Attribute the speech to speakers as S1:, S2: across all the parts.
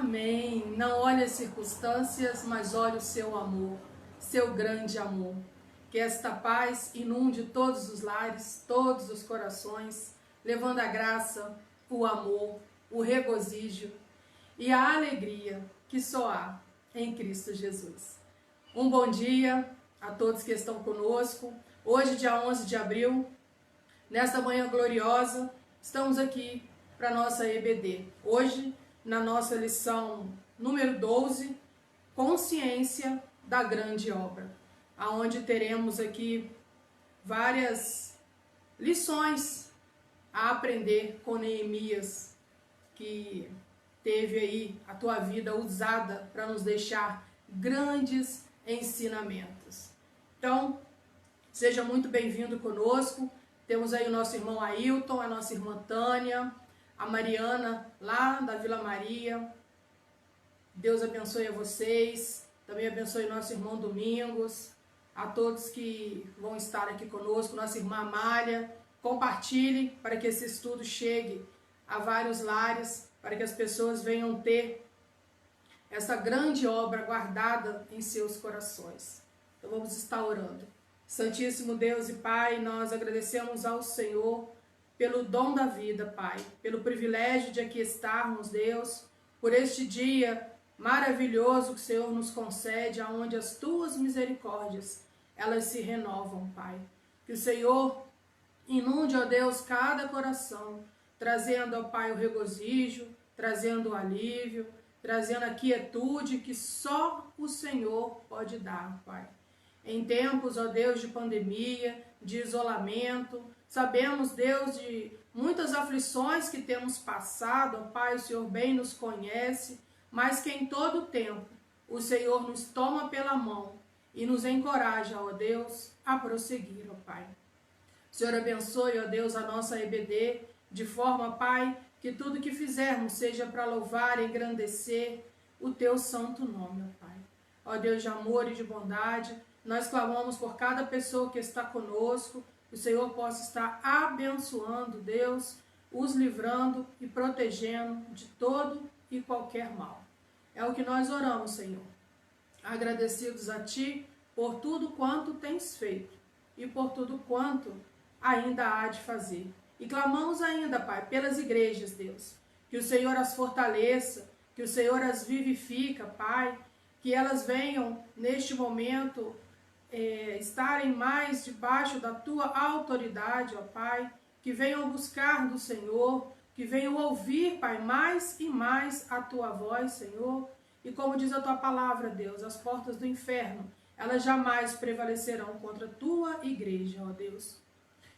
S1: Amém. Não olhe as circunstâncias, mas olhe o seu amor, seu grande amor. Que esta paz inunde todos os lares, todos os corações, levando a graça, o amor, o regozijo e a alegria que só há em Cristo Jesus. Um bom dia a todos que estão conosco. Hoje, dia 11 de abril, nesta manhã gloriosa, estamos aqui para a nossa EBD. Hoje, na nossa lição número 12, Consciência da Grande Obra, aonde teremos aqui várias lições a aprender com Neemias, que teve aí a tua vida usada para nos deixar grandes ensinamentos. Então, seja muito bem-vindo conosco. Temos aí o nosso irmão Ailton, a nossa irmã Tânia, a Mariana, lá da Vila Maria. Deus abençoe a vocês. Também abençoe nosso irmão Domingos. A todos que vão estar aqui conosco, nossa irmã Amália. Compartilhe para que esse estudo chegue a vários lares, para que as pessoas venham ter essa grande obra guardada em seus corações. Então vamos estar orando. Santíssimo Deus e Pai, nós agradecemos ao Senhor pelo dom da vida, Pai, pelo privilégio de aqui estarmos, Deus, por este dia maravilhoso que o Senhor nos concede, aonde as tuas misericórdias, elas se renovam, Pai. Que o Senhor inunde, ó Deus, cada coração, trazendo, ó Pai, o regozijo, trazendo o alívio, trazendo a quietude que só o Senhor pode dar, Pai. Em tempos, ó Deus, de pandemia, de isolamento, sabemos, Deus, de muitas aflições que temos passado, ó Pai, o Senhor bem nos conhece, mas que em todo tempo o Senhor nos toma pela mão e nos encoraja, ó Deus, a prosseguir, ó Pai. O Senhor abençoe, ó Deus, a nossa EBD, de forma, Pai, que tudo que fizermos seja para louvar e engrandecer o Teu santo nome, ó Pai. Ó Deus de amor e de bondade, nós clamamos por cada pessoa que está conosco, que o Senhor possa estar abençoando, Deus, os livrando e protegendo de todo e qualquer mal. É o que nós oramos, Senhor. Agradecidos a Ti por tudo quanto tens feito e por tudo quanto ainda há de fazer. E clamamos ainda, Pai, pelas igrejas, Deus, que o Senhor as fortaleça, que o Senhor as vivifica, Pai, que elas venham neste momento estarem mais debaixo da Tua autoridade, ó Pai, que venham buscar do Senhor, que venham ouvir, Pai, mais e mais a Tua voz, Senhor, e como diz a Tua palavra, Deus, as portas do inferno, elas jamais prevalecerão contra a Tua igreja, ó Deus.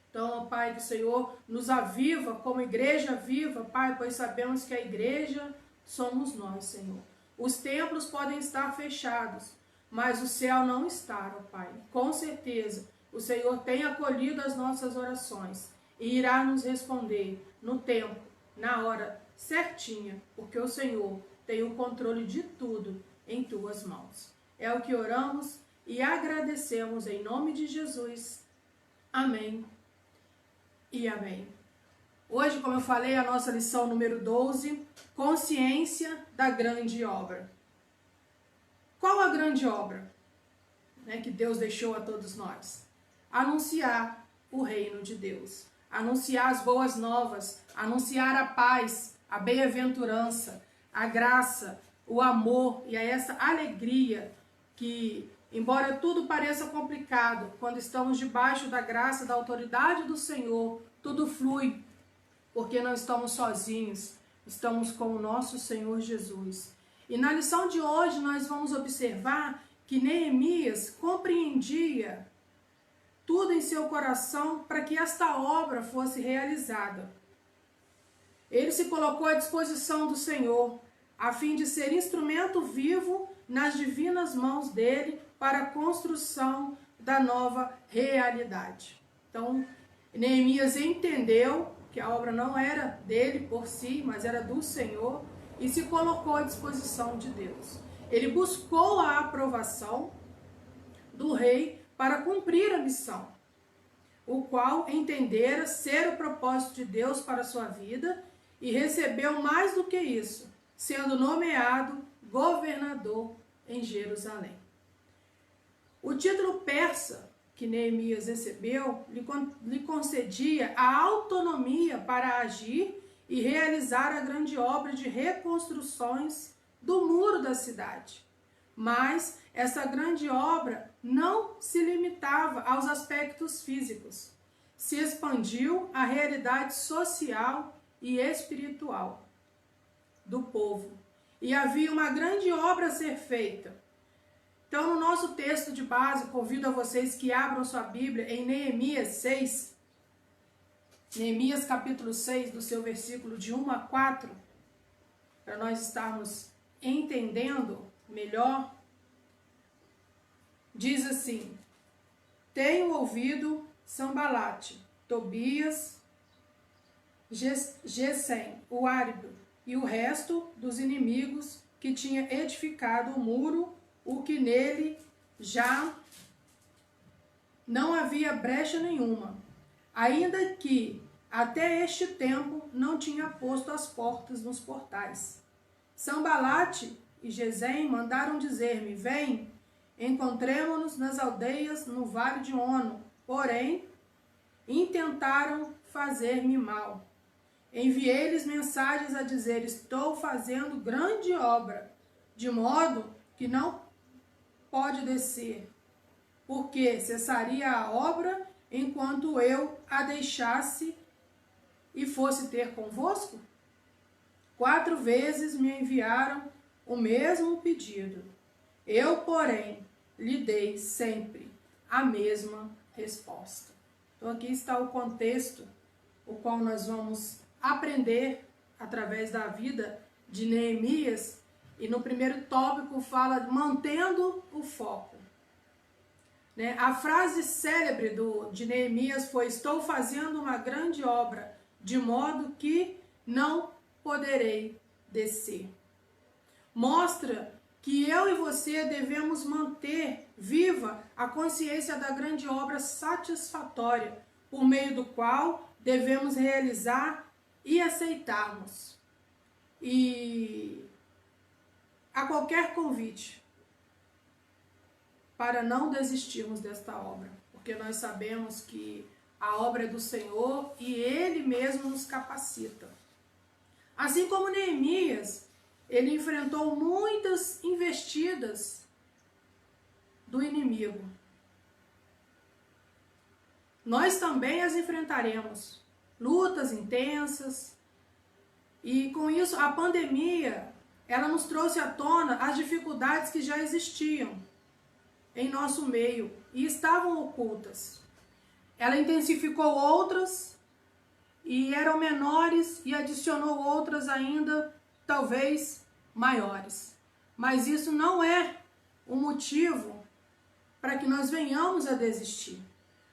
S1: Então, ó Pai, que o Senhor nos aviva como igreja viva, Pai, pois sabemos que a igreja somos nós, Senhor. Os templos podem estar fechados, mas o céu não está, ó Pai. Com certeza, o Senhor tem acolhido as nossas orações e irá nos responder no tempo, na hora certinha, porque o Senhor tem o controle de tudo em tuas mãos. É o que oramos e agradecemos em nome de Jesus. Amém e amém. Hoje, como eu falei, a nossa lição número 12, consciência da grande obra. Qual a grande obra, né, que Deus deixou a todos nós? Anunciar o reino de Deus, anunciar as boas novas, anunciar a paz, a bem-aventurança, a graça, o amor e essa alegria que, embora tudo pareça complicado, quando estamos debaixo da graça, da autoridade do Senhor, tudo flui, porque não estamos sozinhos, estamos com o nosso Senhor Jesus. E na lição de hoje nós vamos observar que Neemias compreendia tudo em seu coração para que esta obra fosse realizada. Ele se colocou à disposição do Senhor, a fim de ser instrumento vivo nas divinas mãos dele para a construção da nova realidade. Então, Neemias entendeu que a obra não era dele por si, mas era do Senhor, e se colocou à disposição de Deus. Ele buscou a aprovação do rei para cumprir a missão, o qual entendera ser o propósito de Deus para a sua vida e recebeu mais do que isso, sendo nomeado governador em Jerusalém. O título persa que Neemias recebeu lhe concedia a autonomia para agir e realizar a grande obra de reconstruções do muro da cidade. Mas essa grande obra não se limitava aos aspectos físicos. Se expandiu à realidade social e espiritual do povo. E havia uma grande obra a ser feita. Então, no nosso texto de base, convido a vocês que abram sua Bíblia em Neemias 6. Neemias capítulo 6, do seu versículo de 1 a 4, para nós estarmos entendendo melhor. Diz assim: tenho ouvido Sambalate, Tobias, Gesem, o árabe, e o resto dos inimigos que tinha edificado o muro, o que nele já não havia brecha nenhuma, ainda que até este tempo não tinha posto as portas nos portais. Sambalate e Gesem mandaram dizer-me: vem, encontremo-nos nas aldeias no vale de Ono. Porém, intentaram fazer-me mal. Enviei-lhes mensagens a dizer: estou fazendo grande obra, de modo que não pode descer, porque cessaria a obra enquanto eu a deixasse e fosse ter convosco? 4 vezes me enviaram o mesmo pedido. Eu, porém, lhe dei sempre a mesma resposta. Então aqui está o contexto, o qual nós vamos aprender através da vida de Neemias. E no primeiro tópico fala mantendo o foco. Né? A frase célebre de Neemias foi: estou fazendo uma grande obra, de modo que não poderei descer. Mostra que eu e você devemos manter viva a consciência da grande obra satisfatória, por meio do qual devemos realizar e aceitarmos. E a qualquer convite para não desistirmos desta obra, porque nós sabemos que a obra é do Senhor e Ele mesmo nos capacita. Assim como Neemias, ele enfrentou muitas investidas do inimigo. Nós também as enfrentaremos, lutas intensas, e com isso a pandemia, ela nos trouxe à tona as dificuldades que já existiam em nosso meio e estavam ocultas. Ela intensificou outras e eram menores e adicionou outras ainda, talvez maiores. Mas isso não é um motivo para que nós venhamos a desistir.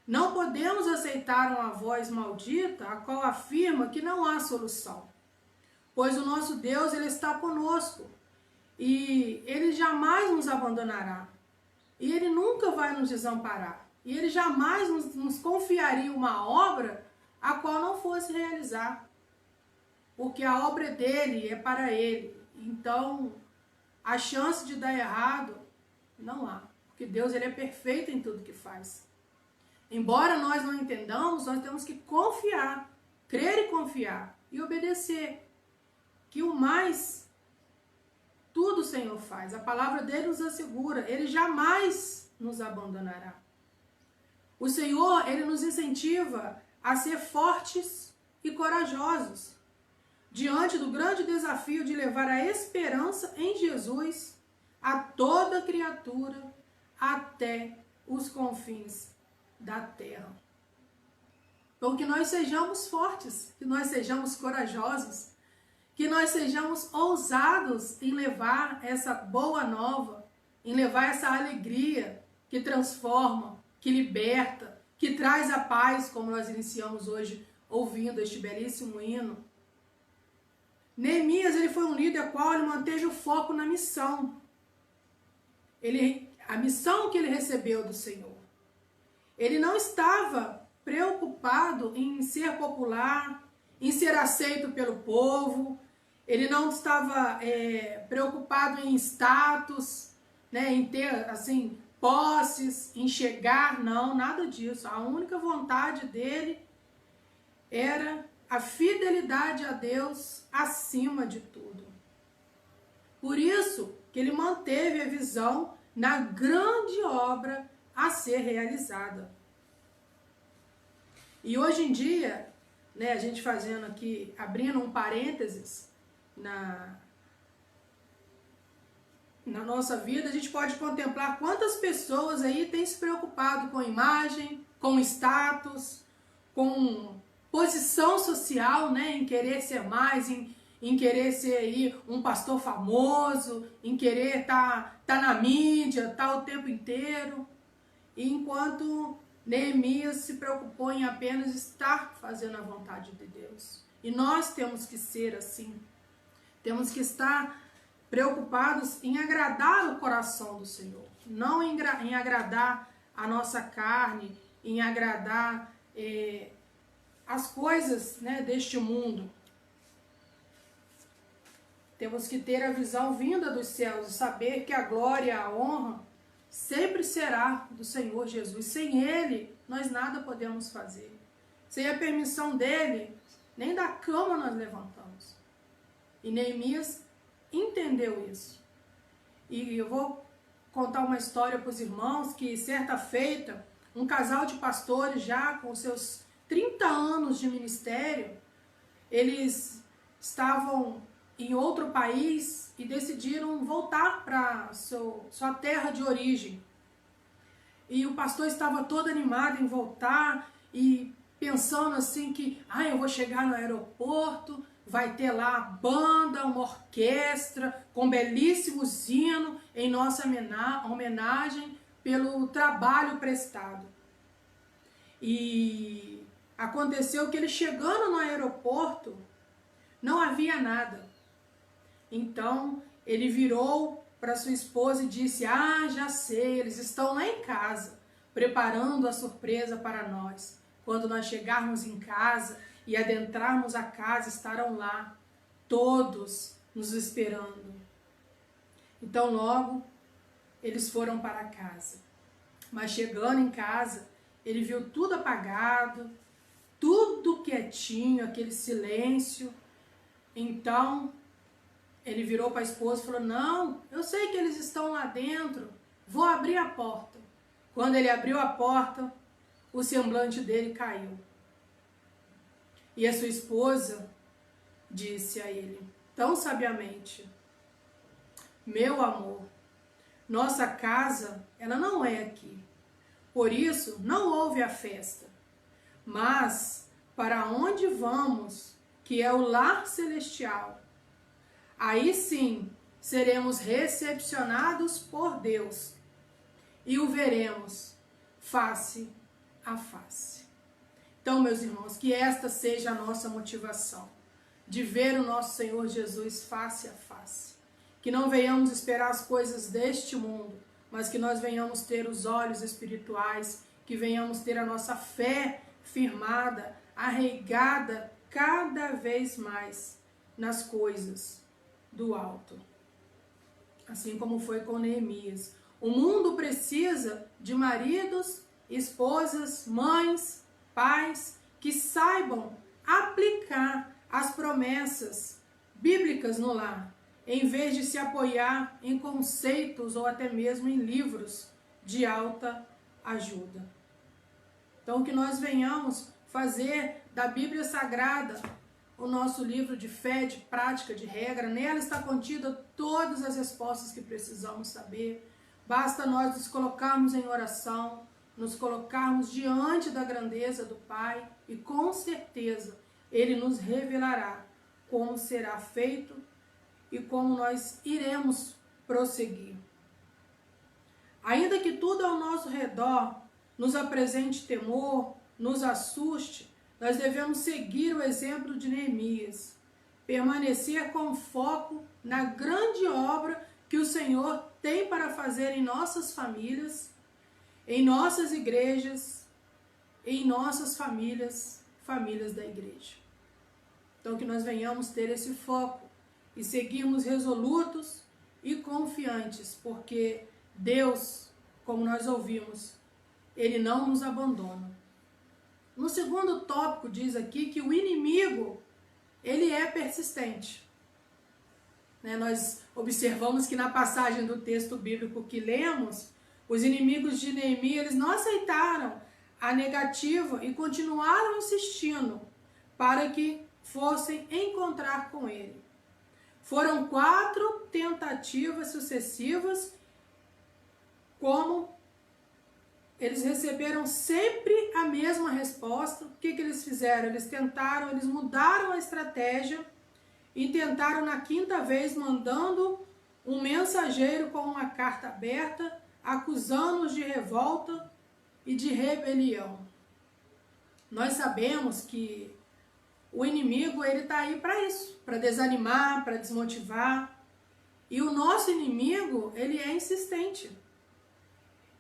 S1: Não podemos aceitar uma voz maldita, a qual afirma que não há solução. Pois o nosso Deus, Ele está conosco. E Ele jamais nos abandonará. E Ele nunca vai nos desamparar. E Ele jamais nos confiaria uma obra a qual não fosse realizar. Porque a obra é dele, é para Ele. Então, a chance de dar errado não há. Porque Deus, Ele é perfeito em tudo que faz. Embora nós não entendamos, nós temos que confiar, crer e confiar e obedecer. Que o mais, tudo o Senhor faz. A palavra dele nos assegura, Ele jamais nos abandonará. O Senhor, Ele nos incentiva a ser fortes e corajosos diante do grande desafio de levar a esperança em Jesus a toda criatura até os confins da terra. Então, que nós sejamos fortes, que nós sejamos corajosos, que nós sejamos ousados em levar essa boa nova, em levar essa alegria que transforma, que liberta, que traz a paz, como nós iniciamos hoje ouvindo este belíssimo hino. Neemias, ele foi um líder ao qual ele manteve o foco na missão. A missão que ele recebeu do Senhor. Ele não estava preocupado em ser popular, em ser aceito pelo povo. Ele não estava preocupado em status, né, em ter assim posses, em chegar, não, nada disso. A única vontade dele era a fidelidade a Deus acima de tudo. Por isso que ele manteve a visão na grande obra a ser realizada. E hoje em dia, né, a gente fazendo aqui, abrindo um parênteses na nossa vida, a gente pode contemplar quantas pessoas aí têm se preocupado com imagem, com status, com posição social, né, em querer ser mais, em querer ser aí um pastor famoso, em querer tá na mídia, tá o tempo inteiro. E enquanto Neemias se preocupou em apenas estar fazendo a vontade de Deus. E nós temos que ser assim. Temos que estar preocupados em agradar o coração do Senhor. Não em agradar a nossa carne, em agradar as coisas, né, deste mundo. Temos que ter a visão vinda dos céus e saber que a glória e a honra sempre será do Senhor Jesus. Sem Ele, nós nada podemos fazer. Sem a permissão dEle, nem da cama nós levantamos. E Neemias entendeu isso. E eu vou contar uma história para os irmãos, que certa feita, um casal de pastores já com seus 30 anos de ministério, eles estavam em outro país e decidiram voltar para sua terra de origem. E o pastor estava todo animado em voltar e pensando assim que, eu vou chegar no aeroporto, vai ter lá banda, uma orquestra com belíssimos hinos em nossa homenagem pelo trabalho prestado. E aconteceu que ele chegando no aeroporto, não havia nada. Então, ele virou para sua esposa e disse, já sei, eles estão lá em casa, preparando a surpresa para nós. Quando nós chegarmos em casa e adentrarmos a casa, estarão lá, todos nos esperando. Então, logo, eles foram para casa. Mas chegando em casa, ele viu tudo apagado, tudo quietinho, aquele silêncio. Então, ele virou para a esposa e falou, não, eu sei que eles estão lá dentro, vou abrir a porta. Quando ele abriu a porta, o semblante dele caiu. E a sua esposa disse a ele, tão sabiamente, meu amor, nossa casa, ela não é aqui. Por isso, não houve a festa. Mas, para onde vamos, que é o lar celestial, aí sim, seremos recepcionados por Deus e o veremos face a face. Então, meus irmãos, que esta seja a nossa motivação, de ver o nosso Senhor Jesus face a face. Que não venhamos esperar as coisas deste mundo, mas que nós venhamos ter os olhos espirituais, que venhamos ter a nossa fé firmada, arraigada cada vez mais nas coisas do alto. Assim como foi com Neemias. O mundo precisa de maridos, esposas, mães, pais, que saibam aplicar as promessas bíblicas no lar, em vez de se apoiar em conceitos ou até mesmo em livros de alta ajuda. Então, que nós venhamos fazer da Bíblia Sagrada o nosso livro de fé, de prática, de regra. Nela está contida todas as respostas que precisamos saber. Basta nós nos colocarmos em oração, nos colocarmos diante da grandeza do Pai e com certeza Ele nos revelará como será feito e como nós iremos prosseguir. Ainda que tudo ao nosso redor nos apresente temor, nos assuste, nós devemos seguir o exemplo de Neemias, permanecer com foco na grande obra que o Senhor tem para fazer em nossas famílias, em nossas igrejas, em nossas famílias, famílias da igreja. Então que nós venhamos ter esse foco e seguirmos resolutos e confiantes, porque Deus, como nós ouvimos, Ele não nos abandona. No segundo tópico diz aqui que o inimigo, ele é persistente. Nós observamos que na passagem do texto bíblico que lemos, os inimigos de Neemias, eles não aceitaram a negativa e continuaram insistindo para que fossem encontrar com ele. Foram 4 tentativas sucessivas, como eles receberam sempre a mesma resposta. O que eles fizeram? Eles mudaram a estratégia e tentaram na 5ª vez, mandando um mensageiro com uma carta aberta, acusando-os de revolta e de rebelião. Nós sabemos que o inimigo, ele está aí para isso, para desanimar, para desmotivar. E o nosso inimigo, ele é insistente.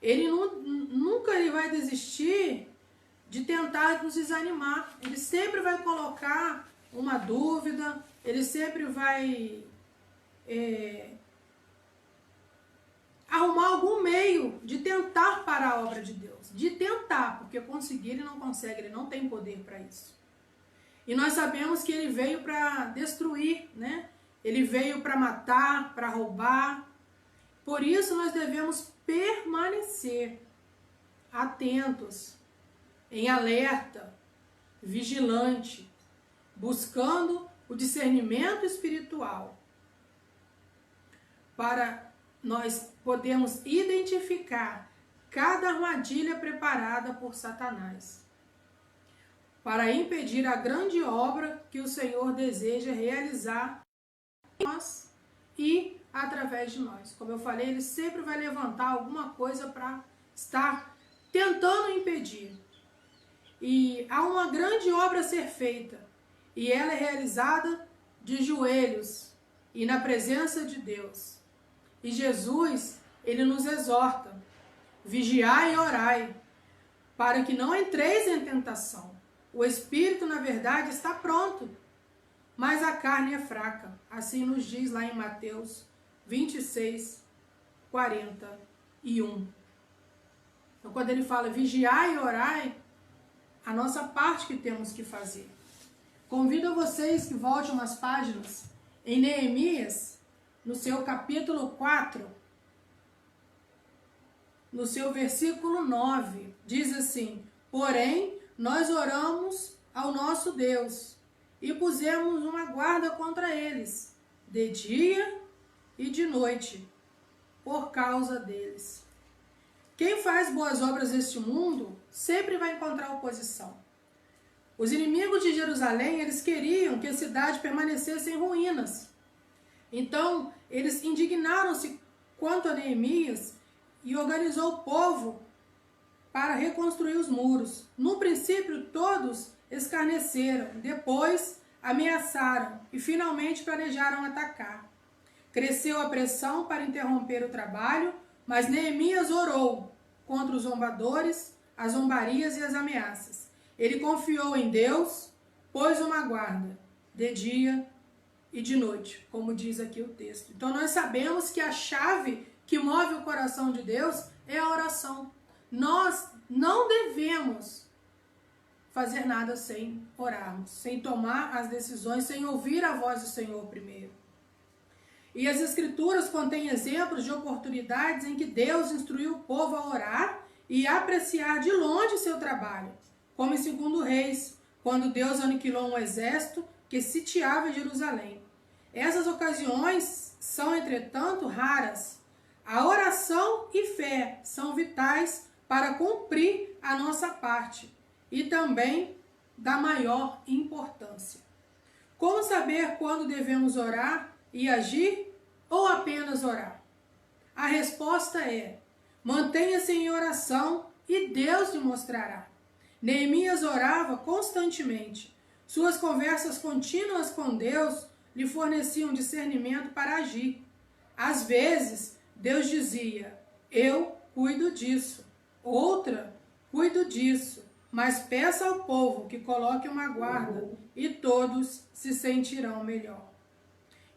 S1: Ele nunca ele vai desistir de tentar nos desanimar. Ele sempre vai colocar uma dúvida, ele sempre vai arrumar algum meio de tentar parar a obra de Deus. De tentar, porque conseguir ele não consegue, ele não tem poder para isso. E nós sabemos que ele veio para destruir, né? Ele veio para matar, para roubar. Por isso nós devemos permanecer atentos, em alerta, vigilante, buscando o discernimento espiritual, para nós podermos identificar cada armadilha preparada por Satanás, para impedir a grande obra que o Senhor deseja realizar em nós e através de nós. Como eu falei, ele sempre vai levantar alguma coisa para estar tentando impedir. E há uma grande obra a ser feita, e ela é realizada de joelhos e na presença de Deus. E Jesus, ele nos exorta: vigiai e orai, para que não entreis em tentação. O espírito, na verdade, está pronto, mas a carne é fraca. Assim nos diz lá em Mateus 26, 41. Então, quando ele fala vigiai e orai, a nossa parte que temos que fazer. Convido vocês que voltem umas páginas em Neemias, no seu capítulo 4, no seu versículo 9, diz assim: porém, nós oramos ao nosso Deus e pusemos uma guarda contra eles, de dia e de noite, por causa deles. Quem faz boas obras neste mundo sempre vai encontrar oposição. Os inimigos de Jerusalém, eles queriam que a cidade permanecesse em ruínas. Então, eles indignaram-se quanto a Neemias e organizou o povo para reconstruir os muros. No princípio, todos escarneceram, depois ameaçaram e finalmente planejaram atacar. Cresceu a pressão para interromper o trabalho, mas Neemias orou contra os zombadores, as zombarias e as ameaças. Ele confiou em Deus, pôs uma guarda de dia e de noite, como diz aqui o texto. Então nós sabemos que a chave que move o coração de Deus é a oração. Nós não devemos fazer nada sem orarmos, sem tomar as decisões, sem ouvir a voz do Senhor primeiro. E as Escrituras contêm exemplos de oportunidades em que Deus instruiu o povo a orar e apreciar de longe seu trabalho, como em 2 Reis, quando Deus aniquilou um exército que sitiava Jerusalém. Essas ocasiões são, entretanto, raras. A oração e fé são vitais para cumprir a nossa parte e também da maior importância. Como saber quando devemos orar e agir ou apenas orar? A resposta é: mantenha-se em oração e Deus lhe mostrará. Neemias orava constantemente. Suas conversas contínuas com Deus lhe forneciam discernimento para agir. Às vezes, Deus dizia: eu cuido disso. Outra, cuido disso. Mas peça ao povo que coloque uma guarda e todos se sentirão melhor.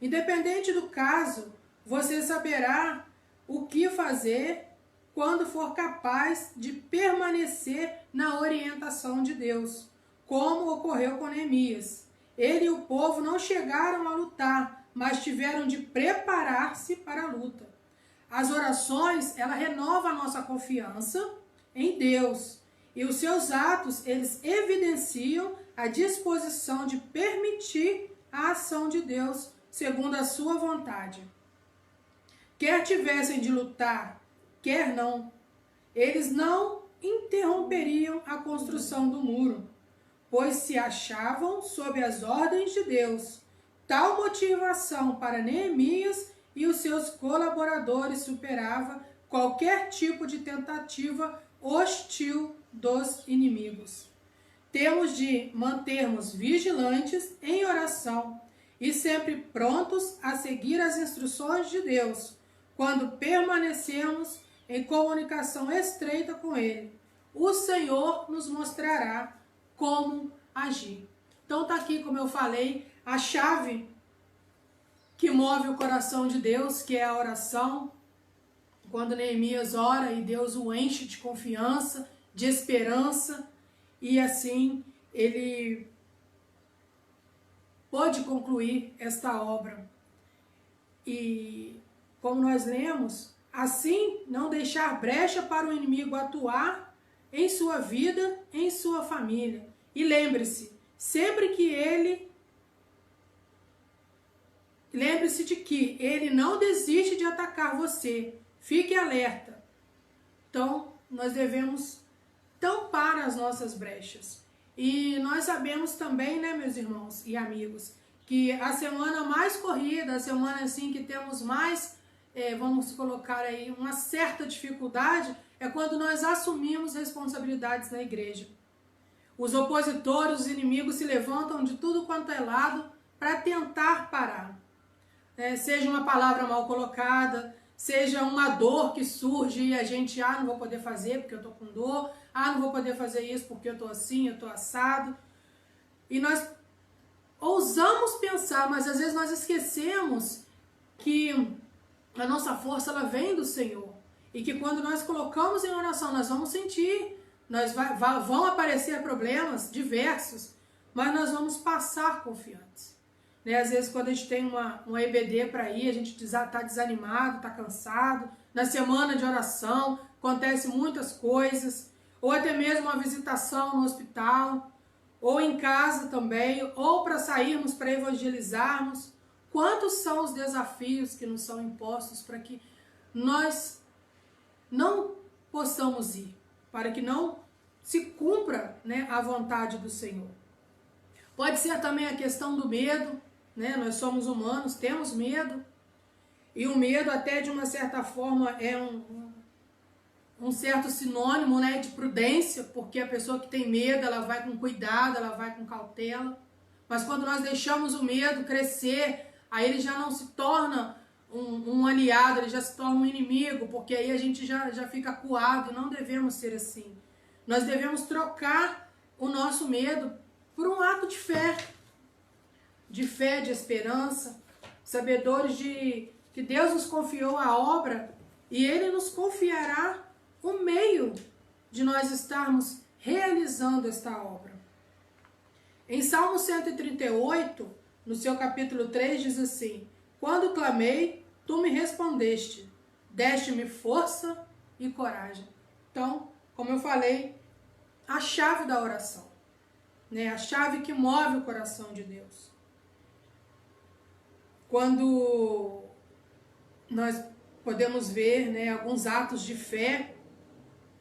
S1: Independente do caso, você saberá o que fazer quando for capaz de permanecer na orientação de Deus, como ocorreu com Neemias. Ele e o povo não chegaram a lutar, mas tiveram de preparar-se para a luta. As orações, ela renova a nossa confiança em Deus, e os seus atos, eles evidenciam a disposição de permitir a ação de Deus segundo a sua vontade. Quer tivessem de lutar, quer não, eles não interromperiam a construção do muro, pois se achavam sob as ordens de Deus. Tal motivação para Neemias e os seus colaboradores superava qualquer tipo de tentativa hostil dos inimigos. Temos de mantermos vigilantes em oração e sempre prontos a seguir as instruções de Deus, quando permanecemos em comunicação estreita com Ele. O Senhor nos mostrará como agir. Então está aqui, como eu falei, a chave que move o coração de Deus, que é a oração. Quando Neemias ora e Deus o enche de confiança, de esperança, e assim ele pôde concluir esta obra. E como nós lemos, assim não deixar brecha para o inimigo atuar em sua vida, em sua família. E lembre-se, lembre-se de que ele não desiste de atacar você. Fique alerta. Então, nós devemos tampar as nossas brechas. E nós sabemos também, né, meus irmãos e amigos, que a semana mais corrida, a semana assim que temos mais, vamos colocar aí, uma certa dificuldade, é quando nós assumimos responsabilidades na igreja. Os opositores, os inimigos se levantam de tudo quanto é lado para tentar parar. Seja uma palavra mal colocada, seja uma dor que surge e a gente, não vou poder fazer porque eu tô com dor, não vou poder fazer isso porque eu tô assim, eu tô assado. E nós ousamos pensar, mas às vezes nós esquecemos que a nossa força, ela vem do Senhor. E que quando nós colocamos em oração, nós vamos sentir, vão aparecer problemas diversos, mas nós vamos passar confiantes. Às vezes quando a gente tem uma EBD para ir, a gente está desanimado, está cansado. Na semana de oração acontecem muitas coisas, ou até mesmo uma visitação no hospital, ou em casa também, ou para sairmos para evangelizarmos. Quantos são os desafios que nos são impostos para que nós não possamos ir, para que não se cumpra, a vontade do Senhor. Pode ser também a questão do medo, né? Nós somos humanos, temos medo, e o medo até de uma certa forma é um certo sinônimo, né, de prudência, porque a pessoa que tem medo, ela vai com cuidado, ela vai com cautela. Mas quando nós deixamos o medo crescer, aí ele já não se torna um aliado, ele já se torna um inimigo, porque aí a gente já fica acuado, e não devemos ser assim. Nós devemos trocar o nosso medo por um ato de fé, de esperança, sabedores de que Deus nos confiou a obra e Ele nos confiará o meio de nós estarmos realizando esta obra. Em Salmo 138, no seu capítulo 3, diz assim: quando clamei, tu me respondeste, deste-me força e coragem. Então, como eu falei, a chave da oração, né? A chave que move o coração de Deus. Quando nós podemos ver, né, alguns atos de fé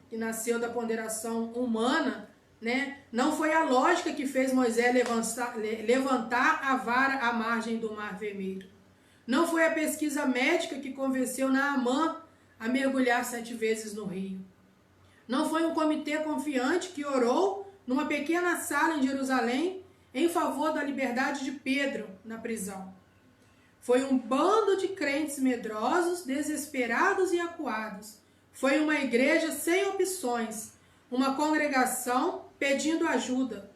S1: que nasceu da ponderação humana, né? Não foi a lógica que fez Moisés levantar a vara à margem do Mar Vermelho. Não foi a pesquisa médica que convenceu Naamã a mergulhar 7 vezes no rio. Não foi um comitê confiante que orou numa pequena sala em Jerusalém em favor da liberdade de Pedro na prisão. Foi um bando de crentes medrosos, desesperados e acuados. Foi uma igreja sem opções, uma congregação pedindo ajuda.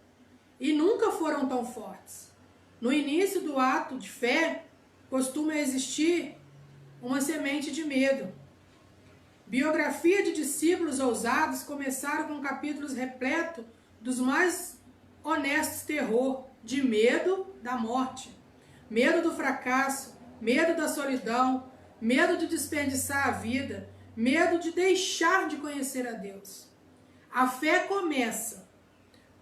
S1: E nunca foram tão fortes. No início do ato de fé, costuma existir uma semente de medo. Biografia de discípulos ousados começaram com capítulos repletos dos mais honestos terror, de medo da morte, medo do fracasso, medo da solidão, medo de desperdiçar a vida, medo de deixar de conhecer a Deus. A fé começa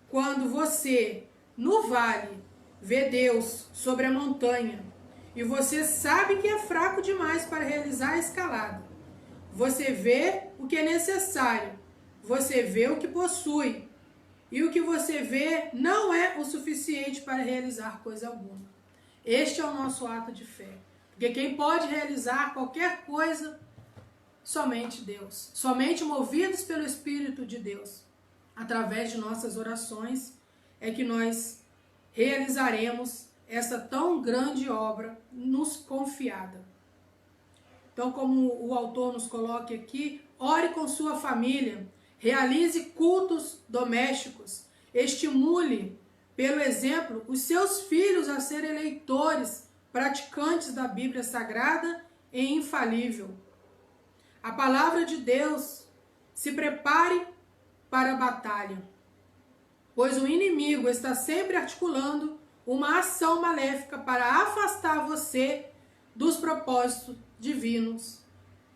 S1: quando você, no vale, vê Deus sobre a montanha e você sabe que é fraco demais para realizar a escalada. Você vê o que é necessário, você vê o que possui, e o que você vê não é o suficiente para realizar coisa alguma. Este é o nosso ato de fé. Porque quem pode realizar qualquer coisa, somente Deus. Somente movidos pelo Espírito de Deus, através de nossas orações, é que nós realizaremos essa tão grande obra nos confiada. Então, como o autor nos coloca aqui, ore com sua família, realize cultos domésticos, estimule, pelo exemplo, os seus filhos a serem leitores, praticantes da Bíblia Sagrada e infalível. A palavra de Deus, se prepare para a batalha, pois o inimigo está sempre articulando uma ação maléfica para afastar você dos propósitos divinos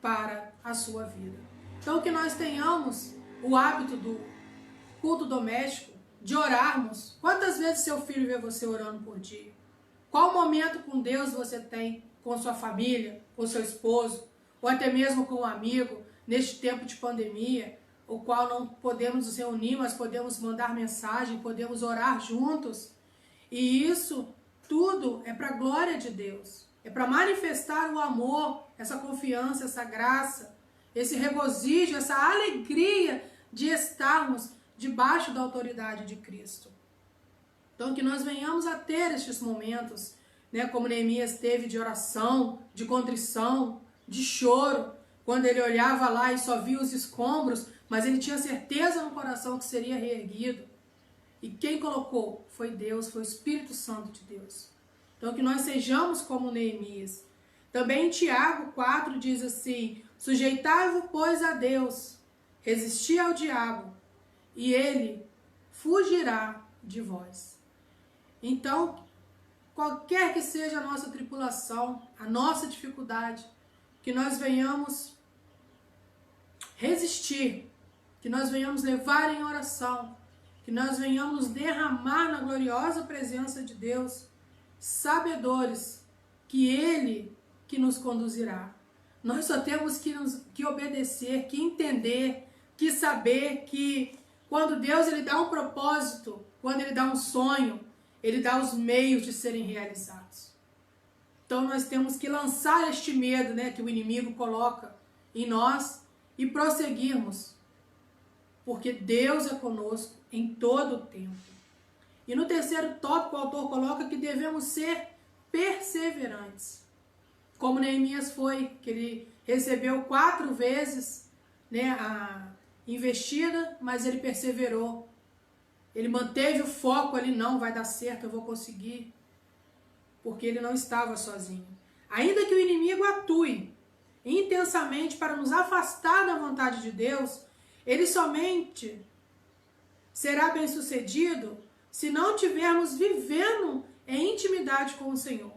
S1: para a sua vida. Então, que nós tenhamos o hábito do culto doméstico, de orarmos. Quantas vezes seu filho vê você orando por dia? Qual momento com Deus você tem com sua família, com seu esposo, ou até mesmo com um amigo, neste tempo de pandemia, o qual não podemos nos reunir, mas podemos mandar mensagem, podemos orar juntos. E isso tudo é para a glória de Deus. É para manifestar o amor, essa confiança, essa graça, esse regozijo, essa alegria de estarmos debaixo da autoridade de Cristo. Então, que nós venhamos a ter estes momentos, né, como Neemias teve, de oração, de contrição, de choro, quando ele olhava lá e só via os escombros, mas ele tinha certeza no coração que seria reerguido. E quem colocou? Foi Deus, foi o Espírito Santo de Deus. Então, que nós sejamos como Neemias. Também em Tiago 4 diz assim: sujeitai-vos, pois, a Deus, resisti ao diabo, e ele fugirá de vós. Então, qualquer que seja a nossa tribulação, a nossa dificuldade, que nós venhamos resistir, que nós venhamos levar em oração, que nós venhamos derramar na gloriosa presença de Deus, sabedores que Ele que nos conduzirá. Nós só temos que obedecer, que entender, que saber que quando Deus ele dá um propósito, quando Ele dá um sonho, Ele dá os meios de serem realizados. Então nós temos que lançar este medo, né, que o inimigo coloca em nós e prosseguirmos, porque Deus é conosco em todo o tempo. E no terceiro tópico o autor coloca que devemos ser perseverantes, como Neemias foi, que ele recebeu 4 vezes, né, a investida, mas ele perseverou. Ele manteve o foco ali, não, vai dar certo, eu vou conseguir, porque ele não estava sozinho. Ainda que o inimigo atue intensamente para nos afastar da vontade de Deus, ele somente será bem-sucedido se não estivermos vivendo em intimidade com o Senhor.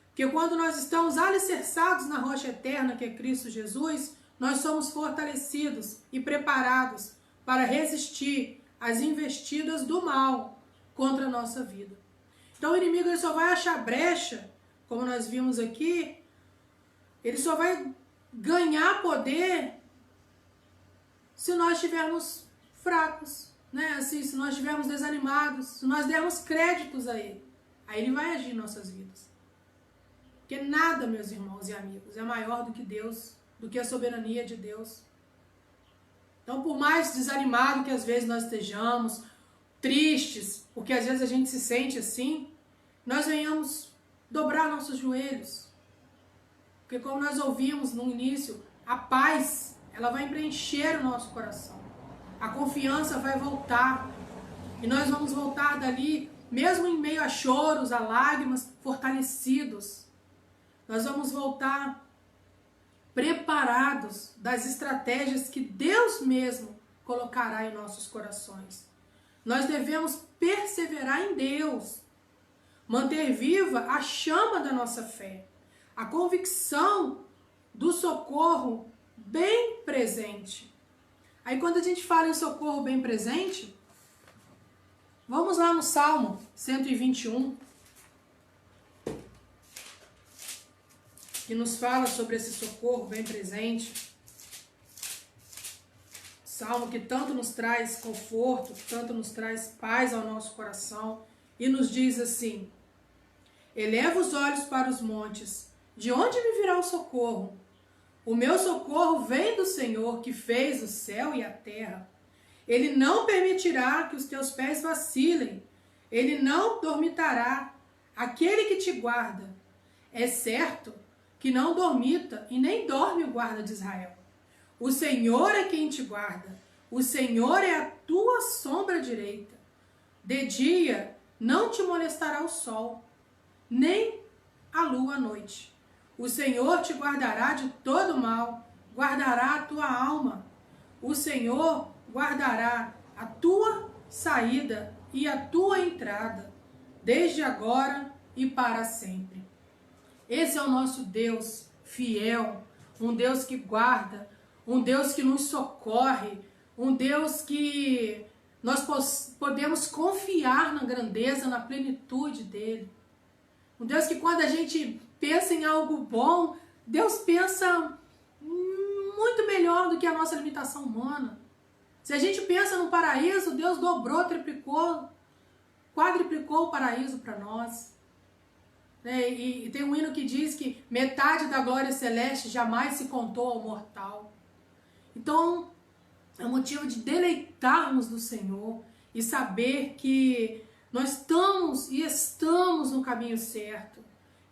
S1: Porque quando nós estamos alicerçados na rocha eterna, que é Cristo Jesus, nós somos fortalecidos e preparados para resistir às investidas do mal contra a nossa vida. Então o inimigo ele só vai achar brecha, como nós vimos aqui, ele só vai ganhar poder se nós estivermos fracos, né? Assim, se nós estivermos desanimados, se nós dermos créditos a ele. Aí ele vai agir em nossas vidas. Porque nada, meus irmãos e amigos, é maior do que Deus, do que a soberania de Deus. Então, por mais desanimado que às vezes nós estejamos, tristes, porque às vezes a gente se sente assim, nós venhamos dobrar nossos joelhos. Porque como nós ouvimos no início, a paz, ela vai preencher o nosso coração. A confiança vai voltar. E nós vamos voltar dali, mesmo em meio a choros, a lágrimas, fortalecidos. Nós vamos voltar preparados das estratégias que Deus mesmo colocará em nossos corações. Nós devemos perseverar em Deus, manter viva a chama da nossa fé, a convicção do socorro bem presente. Aí quando a gente fala em socorro bem presente, vamos lá no Salmo 121, que nos fala sobre esse socorro bem presente. Salmo que tanto nos traz conforto, que tanto nos traz paz ao nosso coração, e nos diz assim: eleva os olhos para os montes, de onde me virá o socorro? O meu socorro vem do Senhor, que fez o céu e a terra. Ele não permitirá que os teus pés vacilem, ele não dormitará aquele que te guarda. É certo que não dormita e nem dorme o guarda de Israel. O Senhor é quem te guarda, o Senhor é a tua sombra direita. De dia não te molestará o sol, nem a lua à noite. O Senhor te guardará de todo mal, guardará a tua alma. O Senhor guardará a tua saída e a tua entrada, desde agora e para sempre. Esse é o nosso Deus fiel, um Deus que guarda, um Deus que nos socorre, um Deus que nós podemos confiar na grandeza, na plenitude dele. Um Deus que quando a gente pensa em algo bom, Deus pensa muito melhor do que a nossa limitação humana. Se a gente pensa no paraíso, Deus dobrou, triplicou, quadriplicou o paraíso para nós. E tem um hino que diz que metade da glória celeste jamais se contou ao mortal. Então, é um motivo de deleitarmos no Senhor e saber que nós estamos no caminho certo.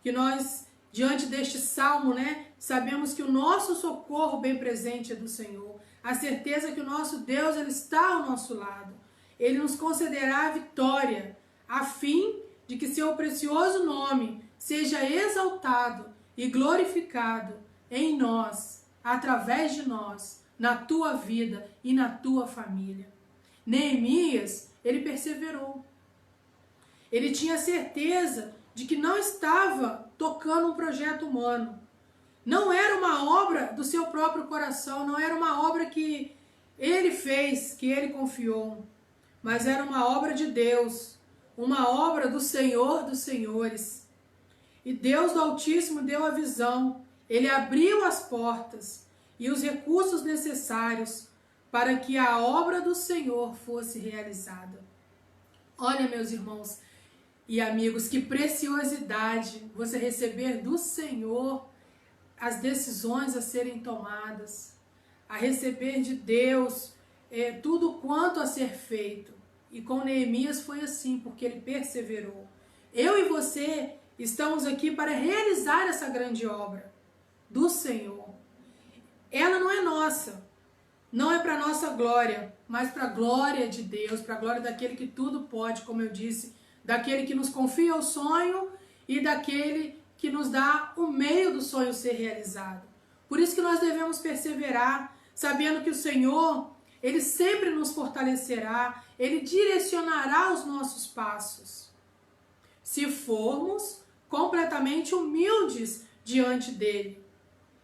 S1: Que nós, diante deste salmo, sabemos que o nosso socorro bem presente é do Senhor. A certeza que o nosso Deus ele está ao nosso lado. Ele nos concederá a vitória, a fim de que seu precioso nome seja exaltado e glorificado em nós, através de nós, na tua vida e na tua família. Neemias, ele perseverou. Ele tinha certeza de que não estava tocando um projeto humano. Não era uma obra do seu próprio coração, não era uma obra que ele fez, que ele confiou, mas era uma obra de Deus, uma obra do Senhor dos Senhores. E Deus do Altíssimo deu a visão, ele abriu as portas e os recursos necessários para que a obra do Senhor fosse realizada. Olha, meus irmãos, E amigos, que preciosidade você receber do Senhor as decisões a serem tomadas, a receber de Deus tudo quanto a ser feito. E com Neemias foi assim, porque ele perseverou. Eu e você estamos aqui para realizar essa grande obra do Senhor. Ela não é nossa, não é para nossa glória, mas para a glória de Deus, para a glória daquele que tudo pode, como eu disse, daquele que nos confia o sonho e daquele que nos dá o meio do sonho ser realizado. Por isso que nós devemos perseverar, sabendo que o Senhor, Ele sempre nos fortalecerá, Ele direcionará os nossos passos. Se formos completamente humildes diante dEle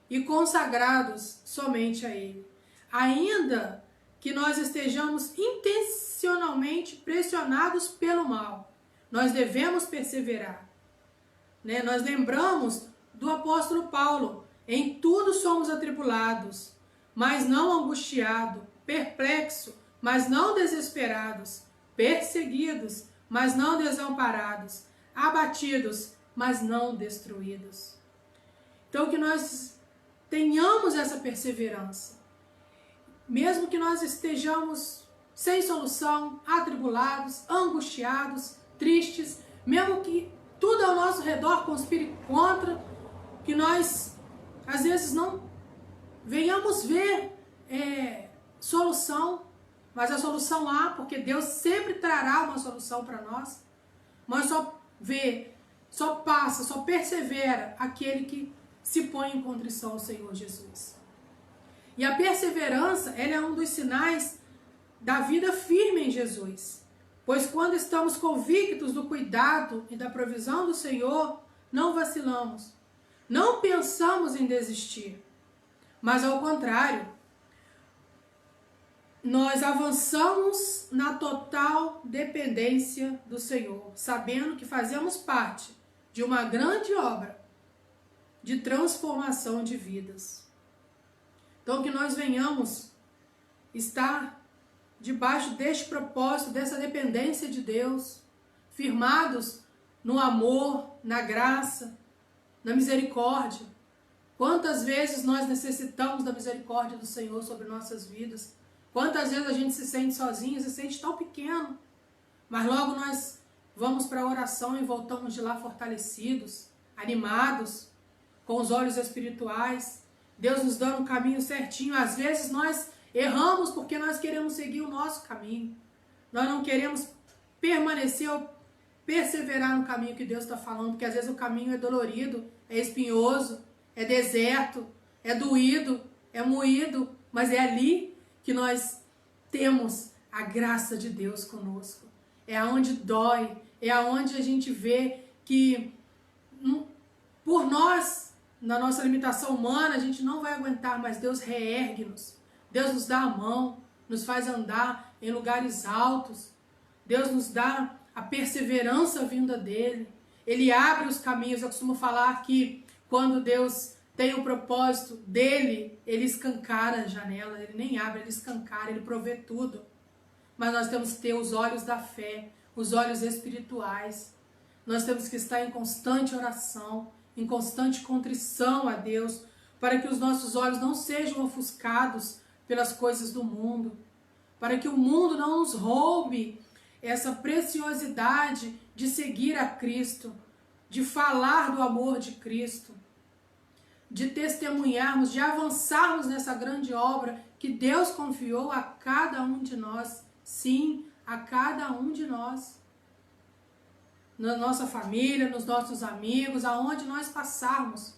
S1: e consagrados somente a Ele. Ainda que nós estejamos intencionalmente pressionados pelo mal, nós devemos perseverar. Nós lembramos do apóstolo Paulo: em tudo somos atribulados, mas não angustiados, perplexos, mas não desesperados, perseguidos, mas não desamparados, abatidos, mas não destruídos. Então que nós tenhamos essa perseverança, mesmo que nós estejamos sem solução, atribulados, angustiados, tristes, mesmo que tudo ao nosso redor conspire contra, que nós às vezes não venhamos ver solução, mas a solução há, porque Deus sempre trará uma solução para nós. Mas só passa, só persevera aquele que se põe em contrição ao Senhor Jesus. E a perseverança, ela é um dos sinais da vida firme em Jesus. Pois quando estamos convictos do cuidado e da provisão do Senhor, não vacilamos, não pensamos em desistir, mas ao contrário, nós avançamos na total dependência do Senhor, sabendo que fazemos parte de uma grande obra de transformação de vidas. Então que nós venhamos estar debaixo deste propósito, dessa dependência de Deus, firmados no amor, na graça, na misericórdia. Quantas vezes nós necessitamos da misericórdia do Senhor sobre nossas vidas? Quantas vezes a gente se sente sozinho, se sente tão pequeno, mas logo nós vamos para a oração e voltamos de lá fortalecidos, animados, com os olhos espirituais, Deus nos dando o caminho certinho. Às vezes nós erramos porque nós queremos seguir o nosso caminho. Nós não queremos permanecer ou perseverar no caminho que Deus está falando, porque às vezes o caminho é dolorido, é espinhoso, é deserto, é doído, é moído, mas é ali que nós temos a graça de Deus conosco. É aonde dói, é aonde a gente vê que por nós, na nossa limitação humana, a gente não vai aguentar, mas Deus reergue-nos. Deus nos dá a mão, nos faz andar em lugares altos. Deus nos dá a perseverança vinda dEle. Ele abre os caminhos. Eu costumo falar que quando Deus tem o propósito dEle, Ele escancara a janela. Ele nem abre, Ele escancara, Ele provê tudo. Mas nós temos que ter os olhos da fé, os olhos espirituais. Nós temos que estar em constante oração, em constante contrição a Deus, para que os nossos olhos não sejam ofuscados pelas coisas do mundo, para que o mundo não nos roube essa preciosidade de seguir a Cristo, de falar do amor de Cristo, de testemunharmos, de avançarmos nessa grande obra que Deus confiou a cada um de nós. Sim, a cada um de nós. Na nossa família, nos nossos amigos, aonde nós passarmos.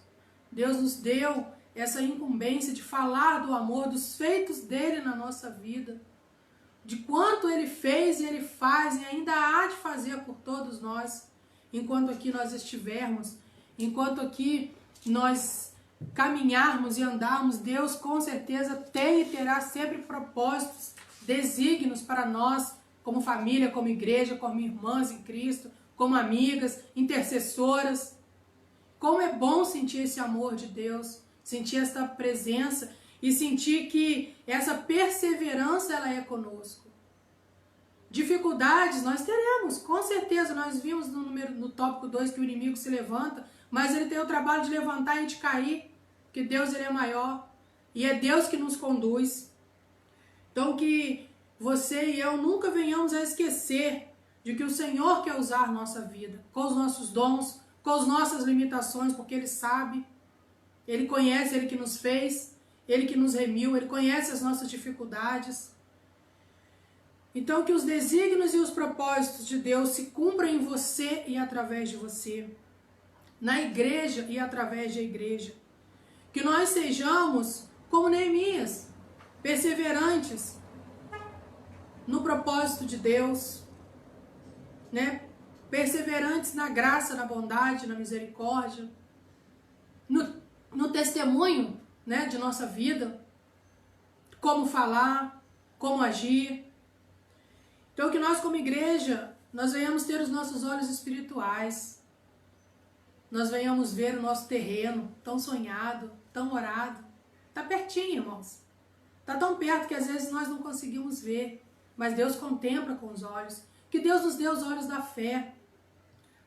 S1: Deus nos deu essa incumbência de falar do amor, dos feitos dele na nossa vida, de quanto ele fez e ele faz e ainda há de fazer por todos nós, enquanto aqui nós estivermos, enquanto aqui nós caminharmos e andarmos. Deus com certeza tem e terá sempre propósitos, desígnios para nós, como família, como igreja, como irmãs em Cristo, como amigas, intercessoras. Como é bom sentir esse amor de Deus, sentir essa presença e sentir que essa perseverança ela é conosco. Dificuldades nós teremos, com certeza. Nós vimos no tópico 2 que o inimigo se levanta, mas ele tem o trabalho de levantar e a gente cair, porque Deus ele é maior e é Deus que nos conduz. Então que você e eu nunca venhamos a esquecer de que o Senhor quer usar nossa vida, com os nossos dons, com as nossas limitações, porque Ele sabe, Ele conhece, Ele que nos fez, Ele que nos remiu, Ele conhece as nossas dificuldades. Então que os desígnios e os propósitos de Deus se cumpram em você e através de você, na igreja e através da igreja. Que nós sejamos como Neemias, perseverantes no propósito de Deus, né? Perseverantes na graça, na bondade, na misericórdia, no testemunho, né, de nossa vida, como falar, como agir. Então que nós como igreja, nós venhamos ter os nossos olhos espirituais, nós venhamos ver o nosso terreno tão sonhado, tão orado. Está pertinho, irmãos. Está tão perto que às vezes nós não conseguimos ver, mas Deus contempla com os olhos. Que Deus nos dê os olhos da fé,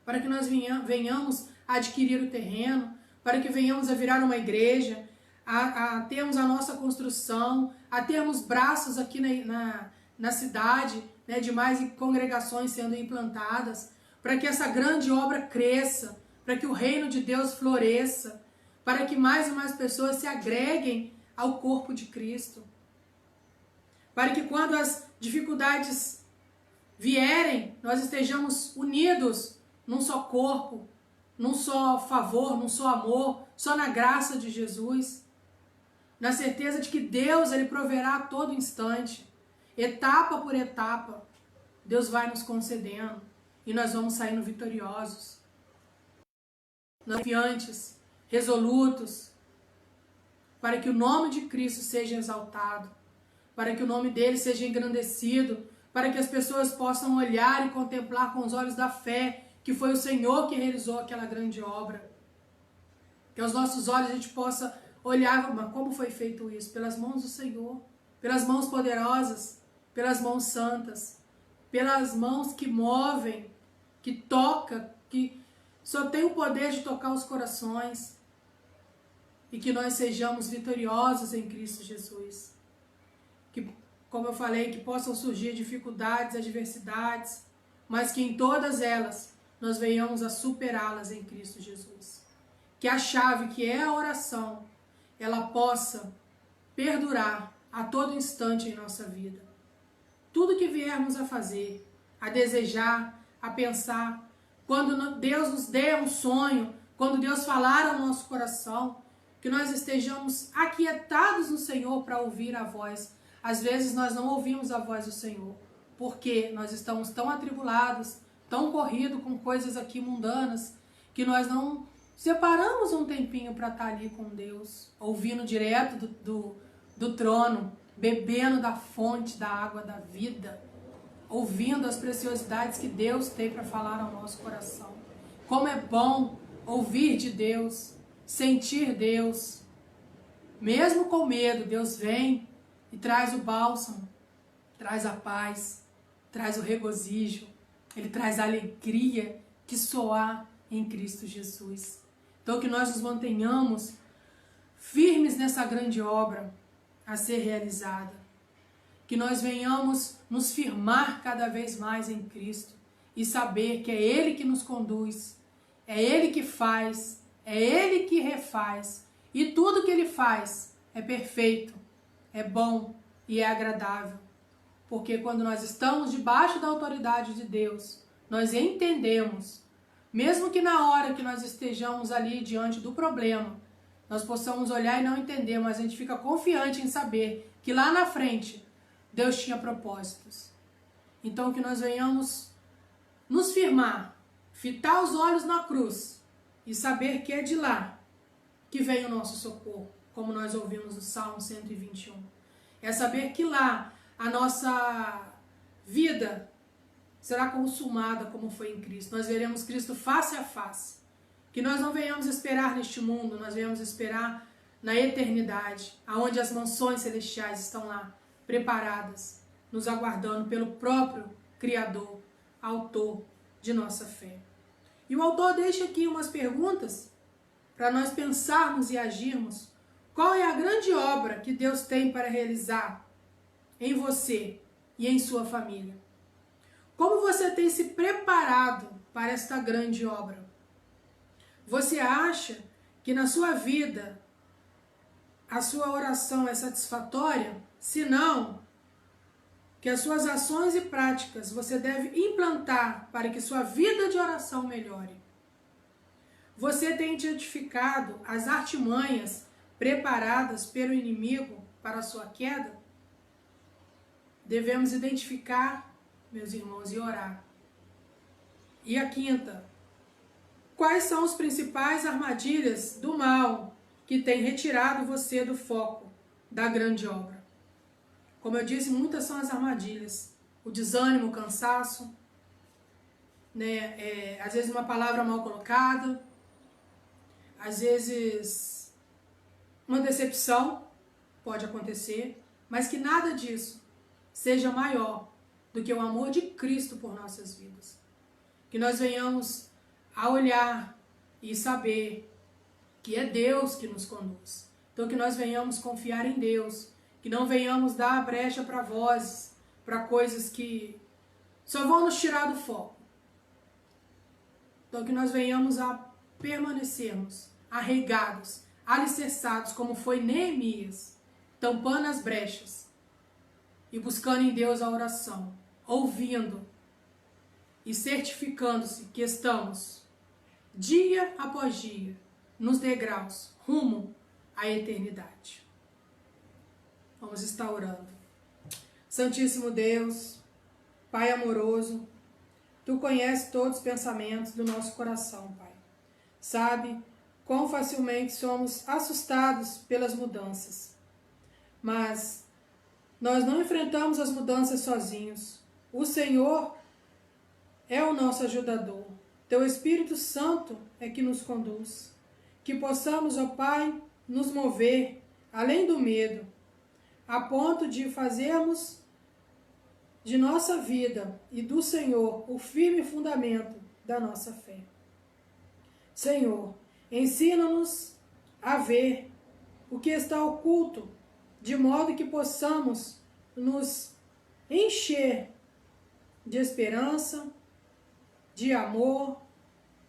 S1: para que nós venhamos a adquirir o terreno, para que venhamos a virar uma igreja, a termos a nossa construção, a termos braços aqui na cidade, né, de mais congregações sendo implantadas, para que essa grande obra cresça, para que o reino de Deus floresça, para que mais e mais pessoas se agreguem ao corpo de Cristo, para que quando as dificuldades vierem, nós estejamos unidos num só corpo, num só favor, num só amor, só na graça de Jesus, na certeza de que Deus ele proverá a todo instante, etapa por etapa, Deus vai nos concedendo e nós vamos saindo vitoriosos, confiantes, resolutos, para que o nome de Cristo seja exaltado, para que o nome dele seja engrandecido, para que as pessoas possam olhar e contemplar com os olhos da fé que foi o Senhor que realizou aquela grande obra. Que aos nossos olhos a gente possa olhar, mas como foi feito isso? Pelas mãos do Senhor, pelas mãos poderosas, pelas mãos santas, pelas mãos que movem, que tocam, que só tem o poder de tocar os corações. E que nós sejamos vitoriosos em Cristo Jesus. Que, como eu falei, que possam surgir dificuldades, adversidades, mas que em todas elas nós venhamos a superá-las em Cristo Jesus. Que a chave, que é a oração, ela possa perdurar a todo instante em nossa vida. Tudo que viermos a fazer, a desejar, a pensar, quando Deus nos der um sonho, quando Deus falar ao nosso coração, que nós estejamos aquietados no Senhor para ouvir a voz. Às vezes nós não ouvimos a voz do Senhor, porque nós estamos tão atribulados, tão corridos com coisas aqui mundanas, que nós não separamos um tempinho para estar ali com Deus, ouvindo direto do trono, bebendo da fonte da água da vida, ouvindo as preciosidades que Deus tem para falar ao nosso coração. Como é bom ouvir de Deus, sentir Deus. Mesmo com medo, Deus vem e traz o bálsamo, traz a paz, traz o regozijo, Ele traz a alegria que só há em Cristo Jesus. Então que nós nos mantenhamos firmes nessa grande obra a ser realizada. Que nós venhamos nos firmar cada vez mais em Cristo e saber que é Ele que nos conduz, é Ele que faz, é Ele que refaz, e tudo que Ele faz é perfeito, é bom e é agradável. Porque quando nós estamos debaixo da autoridade de Deus, nós entendemos, mesmo que na hora que nós estejamos ali diante do problema, nós possamos olhar e não entender, mas a gente fica confiante em saber que lá na frente Deus tinha propósitos. Então que nós venhamos nos firmar, fitar os olhos na cruz e saber que é de lá que vem o nosso socorro, como nós ouvimos no Salmo 121. É saber que lá a nossa vida será consumada como foi em Cristo. Nós veremos Cristo face a face. Que nós não venhamos esperar neste mundo, nós venhamos esperar na eternidade, aonde as mansões celestiais estão lá, preparadas, nos aguardando pelo próprio Criador, autor de nossa fé. E o autor deixa aqui umas perguntas para nós pensarmos e agirmos. Qual é a grande obra que Deus tem para realizar em você e em sua família? Como você tem se preparado para esta grande obra? Você acha que na sua vida a sua oração é satisfatória? Se não, que as suas ações e práticas você deve implantar para que sua vida de oração melhore. Você tem identificado as artimanhas preparadas pelo inimigo para a sua queda? Devemos identificar, meus irmãos, e orar. E a quinta, quais são as principais armadilhas do mal que tem retirado você do foco da grande obra? Como eu disse, muitas são as armadilhas. O desânimo, o cansaço, às vezes uma palavra mal colocada, às vezes uma decepção pode acontecer, mas que nada disso seja maior do que o amor de Cristo por nossas vidas. Que nós venhamos a olhar e saber que é Deus que nos conduz. Então que nós venhamos confiar em Deus, que não venhamos dar brecha para vozes, para coisas que só vão nos tirar do foco. Então que nós venhamos a permanecermos arraigados, alicerçados, como foi Neemias, tampando as brechas e buscando em Deus a oração, ouvindo e certificando-se que estamos, dia após dia, nos degraus, rumo à eternidade. Vamos estar orando. Santíssimo Deus, Pai amoroso, Tu conheces todos os pensamentos do nosso coração, Pai. Sabe quão facilmente somos assustados pelas mudanças. Mas nós não enfrentamos as mudanças sozinhos. O Senhor é o nosso ajudador. Teu Espírito Santo é que nos conduz. Que possamos, ó Pai, nos mover além do medo, a ponto de fazermos de nossa vida e do Senhor o firme fundamento da nossa fé. Senhor, ensina-nos a ver o que está oculto, de modo que possamos nos encher de esperança, de amor,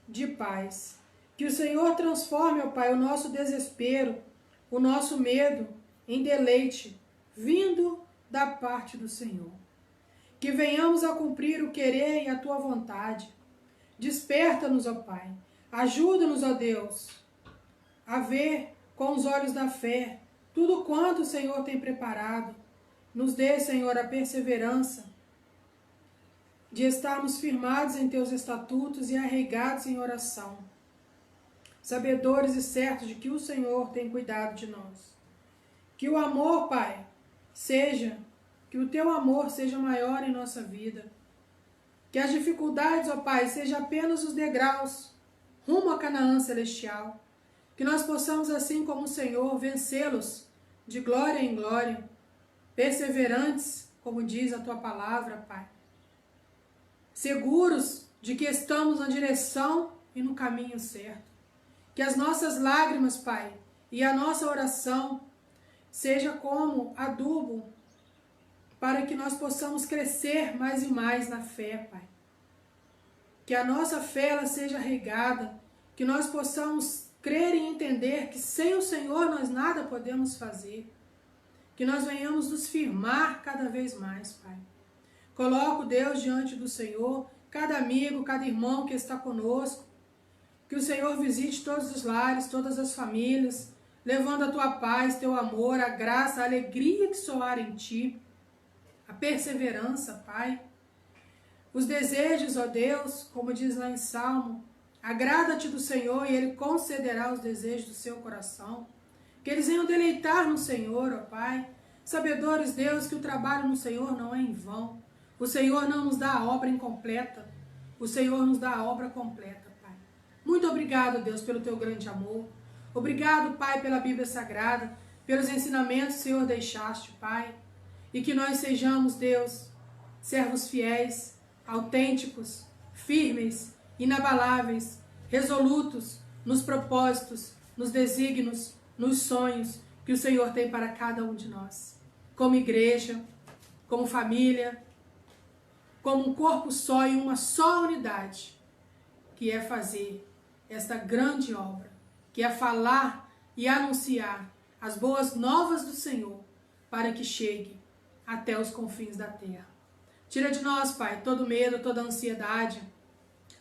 S1: de paz. Que o Senhor transforme, ó Pai, o nosso desespero, o nosso medo em deleite, vindo da parte do Senhor. Que venhamos a cumprir o querer e a Tua vontade. Desperta-nos, ó Pai. Ajuda-nos, ó Deus, a ver com os olhos da fé tudo quanto o Senhor tem preparado. Nos dê, Senhor, a perseverança de estarmos firmados em Teus estatutos e arraigados em oração, sabedores e certos de que o Senhor tem cuidado de nós. Que o amor, Pai, que o Teu amor seja maior em nossa vida. Que as dificuldades, ó Pai, sejam apenas os degraus rumo a Canaã celestial. Que nós possamos, assim como o Senhor, vencê-los de glória em glória, perseverantes, como diz a Tua palavra, Pai. Seguros de que estamos na direção e no caminho certo. Que as nossas lágrimas, Pai, e a nossa oração seja como adubo para que nós possamos crescer mais e mais na fé, Pai. Que a nossa fé ela seja regada, que nós possamos crer e entender que sem o Senhor nós nada podemos fazer. Que nós venhamos nos firmar cada vez mais, Pai. Coloco, Deus, diante do Senhor, cada amigo, cada irmão que está conosco. Que o Senhor visite todos os lares, todas as famílias, levando a Tua paz, Teu amor, a graça, a alegria que soar em Ti, a perseverança, Pai. Os desejos, ó Deus, como diz lá em Salmo, agrada-te do Senhor e Ele concederá os desejos do seu coração. Que eles venham deleitar no Senhor, ó Pai. Sabedores, Deus, que o trabalho no Senhor não é em vão. O Senhor não nos dá a obra incompleta. O Senhor nos dá a obra completa, Pai. Muito obrigado, Deus, pelo Teu grande amor. Obrigado, Pai, pela Bíblia Sagrada, pelos ensinamentos que o Senhor deixaste, Pai. E que nós sejamos, Deus, servos fiéis, autênticos, firmes, inabaláveis, resolutos nos propósitos, nos desígnios, nos sonhos que o Senhor tem para cada um de nós. Como igreja, como família, como um corpo só e uma só unidade, que é fazer esta grande obra, que é falar e anunciar as boas novas do Senhor, para que chegue até os confins da terra. Tira de nós, Pai, todo medo, toda ansiedade,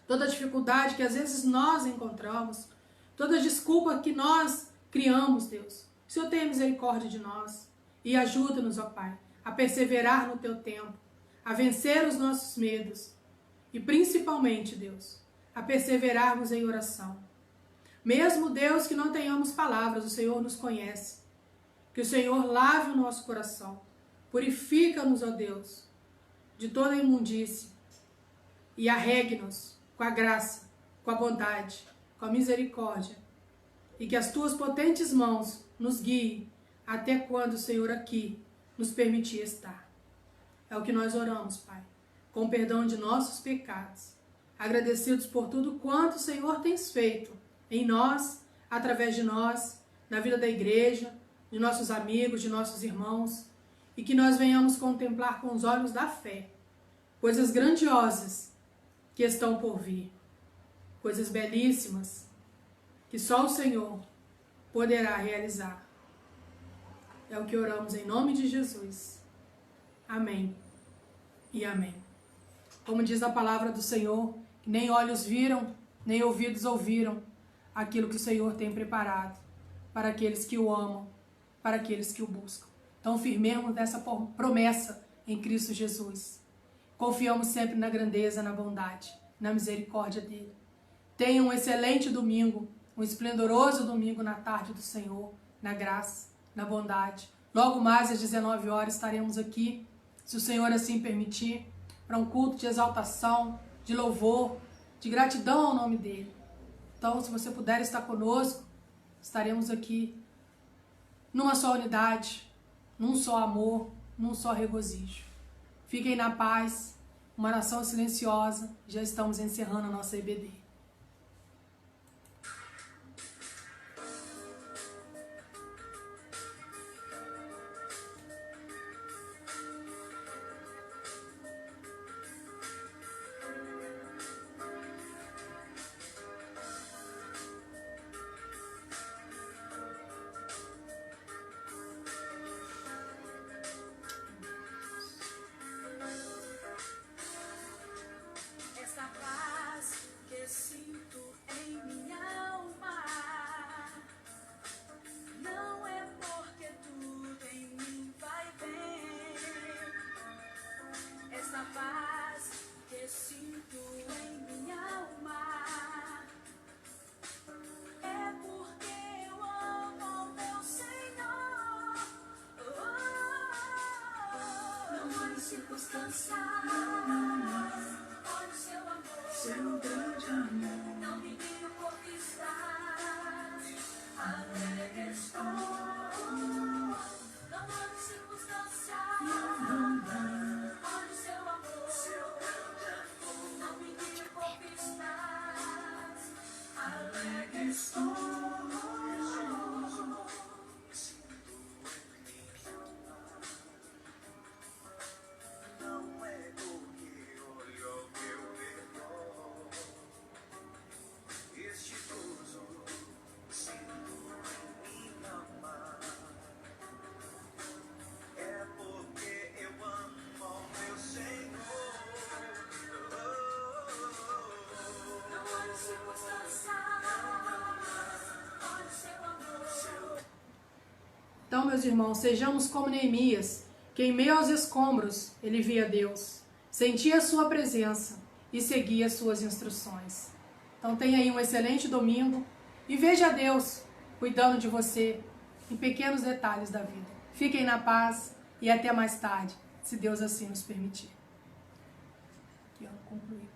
S1: toda dificuldade que às vezes nós encontramos, toda desculpa que nós criamos, Deus. O Senhor tenha misericórdia de nós e ajuda-nos, ó Pai, a perseverar no Teu tempo, a vencer os nossos medos e principalmente, Deus, a perseverarmos em oração. Mesmo, Deus, que não tenhamos palavras, o Senhor nos conhece. Que o Senhor lave o nosso coração, purifica-nos, ó Deus, de toda imundície e arregue-nos com a graça, com a bondade, com a misericórdia, e que as Tuas potentes mãos nos guiem até quando o Senhor aqui nos permitir estar. É o que nós oramos, Pai, com perdão de nossos pecados, agradecidos por tudo quanto o Senhor tens feito em nós, através de nós, na vida da igreja, de nossos amigos, de nossos irmãos, e que nós venhamos contemplar com os olhos da fé coisas grandiosas que estão por vir, coisas belíssimas que só o Senhor poderá realizar. É o que oramos em nome de Jesus. Amém e amém. Como diz a palavra do Senhor, nem olhos viram, nem ouvidos ouviram aquilo que o Senhor tem preparado para aqueles que o amam, para aqueles que o buscam. Então firmemos nessa promessa em Cristo Jesus. Confiamos sempre na grandeza, na bondade, na misericórdia dele. Tenha um excelente domingo, um esplendoroso domingo na tarde do Senhor, na graça, na bondade. Logo mais às 19 horas estaremos aqui, se o Senhor assim permitir, para um culto de exaltação, de louvor, de gratidão ao nome dele. Então, se você puder estar conosco, estaremos aqui numa só unidade, num só amor, num só regozijo. Fiquem na paz, uma oração silenciosa, já estamos encerrando a nossa EBD.
S2: Circunstâncias, olha o seu amor, seu grande amor. Não me diga porque estás, alegre estou. Não olhe circunstâncias, olha o seu amor, seu grande amor. Não me diga porque estás, alegre estou.
S1: Então, meus irmãos, sejamos como Neemias, que em meio aos escombros ele via Deus, sentia a sua presença e seguia as suas instruções. Então tenha aí um excelente domingo e veja Deus cuidando de você em pequenos detalhes da vida. Fiquem na paz e até mais tarde, se Deus assim nos permitir. Aqui, ó, concluí.